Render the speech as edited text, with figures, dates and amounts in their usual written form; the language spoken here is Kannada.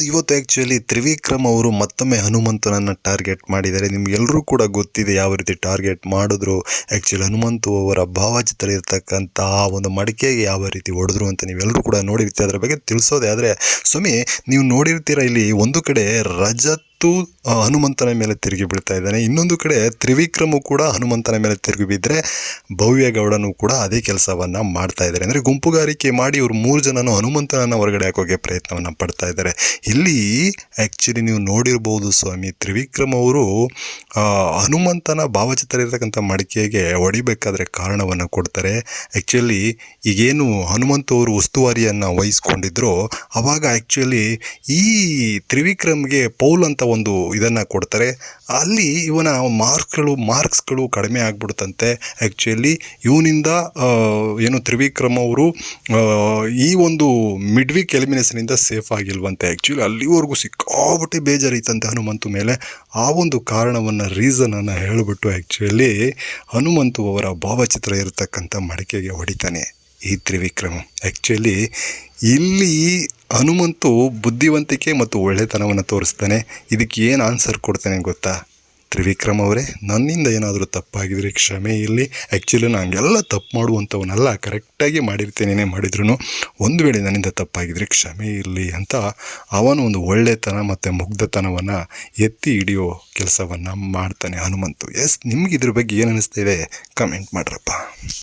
ಇವತ್ತು ಆ್ಯಕ್ಚುಲಿ ತ್ರಿವಿಕ್ರಮ್ ಅವರು ಮತ್ತೊಮ್ಮೆ ಹನುಮಂತನನ್ನು ಟಾರ್ಗೆಟ್ ಮಾಡಿದ್ದಾರೆ. ನಿಮ್ಗೆಲ್ಲರೂ ಕೂಡ ಗೊತ್ತಿದೆ ಯಾವ ರೀತಿ ಟಾರ್ಗೆಟ್ ಮಾಡಿದ್ರು. ಆ್ಯಕ್ಚುಲಿ ಹನುಮಂತು ಅವರ ಭಾವಚಿತ್ರ ಇರ್ತಕ್ಕಂಥ ಒಂದು ಮಡಿಕೆಗೆ ಯಾವ ರೀತಿ ಹೊಡೆದ್ರು ಅಂತ ನೀವೆಲ್ಲರೂ ಕೂಡ ನೋಡಿರ್ತೀರ. ಅದರ ಬಗ್ಗೆ ತಿಳಿಸೋದೆ ಆದರೆ ಸ್ವಾಮಿ ನೀವು ನೋಡಿರ್ತೀರ, ಇಲ್ಲಿ ಒಂದು ಕಡೆ ರಜತ್ ಹನುಮಂತನ ಮೇಲೆ ತಿರುಗಿ ಬೀಳ್ತಾ ಇದ್ದಾನೆ, ಇನ್ನೊಂದು ಕಡೆ ತ್ರಿವಿಕ್ರಮು ಕೂಡ ಹನುಮಂತನ ಮೇಲೆ ತಿರುಗಿ ಬಿದ್ದರೆ ಭವ್ಯಗೌಡನು ಕೂಡ ಅದೇ ಕೆಲಸವನ್ನು ಮಾಡ್ತಾ ಇದ್ದಾರೆ. ಅಂದರೆ ಗುಂಪುಗಾರಿಕೆ ಮಾಡಿ ಇವರು 3 ಜನನು ಹನುಮಂತನನ್ನು ಹೊರಗಡೆ ಹಾಕೋಕ್ಕೆ ಪ್ರಯತ್ನವನ್ನು ಪಡ್ತಾ ಇದ್ದಾರೆ. ಇಲ್ಲಿ ಆ್ಯಕ್ಚುಲಿ ನೀವು ನೋಡಿರ್ಬೋದು ಸ್ವಾಮಿ, ತ್ರಿವಿಕ್ರಮ್ ಅವರು ಹನುಮಂತನ ಭಾವಚಿತ್ರ ಇರತಕ್ಕಂಥ ಮಡಿಕೆಗೆ ಹೊಡಿಬೇಕಾದ್ರೆ ಕಾರಣವನ್ನು ಕೊಡ್ತಾರೆ. ಆ್ಯಕ್ಚುಲಿ ಈಗೇನು ಹನುಮಂತು ಅವರು ಉಸ್ತುವಾರಿಯನ್ನು ವಹಿಸ್ಕೊಂಡಿದ್ರು ಆವಾಗ ಆ್ಯಕ್ಚುಲಿ ಈ ತ್ರಿವಿಕ್ರಮ್ಗೆ ಪೌಲ್ ಅಂತ ಒಂದು ಇದನ್ನು ಕೊಡ್ತಾರೆ. ಅಲ್ಲಿ ಇವನ ಮಾರ್ಕ್ಸ್ಗಳು ಕಡಿಮೆ ಆಗ್ಬಿಡುತ್ತಂತೆ. ಆ್ಯಕ್ಚುಲಿ ಇವನಿಂದ ಏನು ತ್ರಿವಿಕ್ರಮ್ ಅವರು ಈ ಒಂದು ಮಿಡ್-ವೀಕ್ ಎಲಿಮಿನೇಷನಿಂದ ಸೇಫ್ ಆಗಿಲ್ವಂತೆ. ಆ್ಯಕ್ಚುಲಿ ಅಲ್ಲಿವರೆಗೂ ಸಿಕ್ಕಾಬಿಟ್ಟೆ ಬೇಜಾರಿತ್ತಂತೆ ಹನುಮಂತು ಮೇಲೆ. ಆ ಒಂದು ಕಾರಣವನ್ನು ರೀಸನನ್ನು ಹೇಳಿಬಿಟ್ಟು ಆ್ಯಕ್ಚುಲಿ ಹನುಮಂತು ಅವರ ಭಾವಚಿತ್ರ ಇರತಕ್ಕಂಥ ಮಡಿಕೆಗೆ ಹೊಡಿತಾನೆ ಈ ತ್ರಿವಿಕ್ರಮ್. ಆ್ಯಕ್ಚುಲಿ ಇಲ್ಲಿ ಹನುಮಂತು ಬುದ್ಧಿವಂತಿಕೆ ಮತ್ತು ಒಳ್ಳೆತನವನ್ನು ತೋರಿಸ್ತಾನೆ. ಇದಕ್ಕೆ ಏನು ಆನ್ಸರ್ ಕೊಡ್ತಾನೆ ಗೊತ್ತಾ? ತ್ರಿವಿಕ್ರಮ್ ಅವರೇ, ನನ್ನಿಂದ ಏನಾದರೂ ತಪ್ಪಾಗಿದ್ರೆ ಕ್ಷಮೆ ಇರಲಿ. ಆ್ಯಕ್ಚುಲಿ ನನಗೆಲ್ಲ ತಪ್ಪು ಮಾಡುವಂಥವನ್ನೆಲ್ಲ ಕರೆಕ್ಟಾಗಿ ಮಾಡಿರ್ತೇನೆ, ಮಾಡಿದ್ರು ಒಂದು ವೇಳೆ ನನ್ನಿಂದ ತಪ್ಪಾಗಿದ್ರೆ ಕ್ಷಮೆ ಇರಲಿ ಅಂತ ಅವನು ಒಂದು ಒಳ್ಳೆತನ ಮತ್ತು ಮುಗ್ಧತನವನ್ನು ಎತ್ತಿ ಹಿಡಿಯೋ ಕೆಲಸವನ್ನು ಮಾಡ್ತಾನೆ ಹನುಮಂತು. ನಿಮ್ಗೆ ಇದ್ರ ಬಗ್ಗೆ ಏನು ಅನ್ನಿಸ್ತಾ ಇದೆ ಕಮೆಂಟ್ ಮಾಡ್ರಪ್ಪ.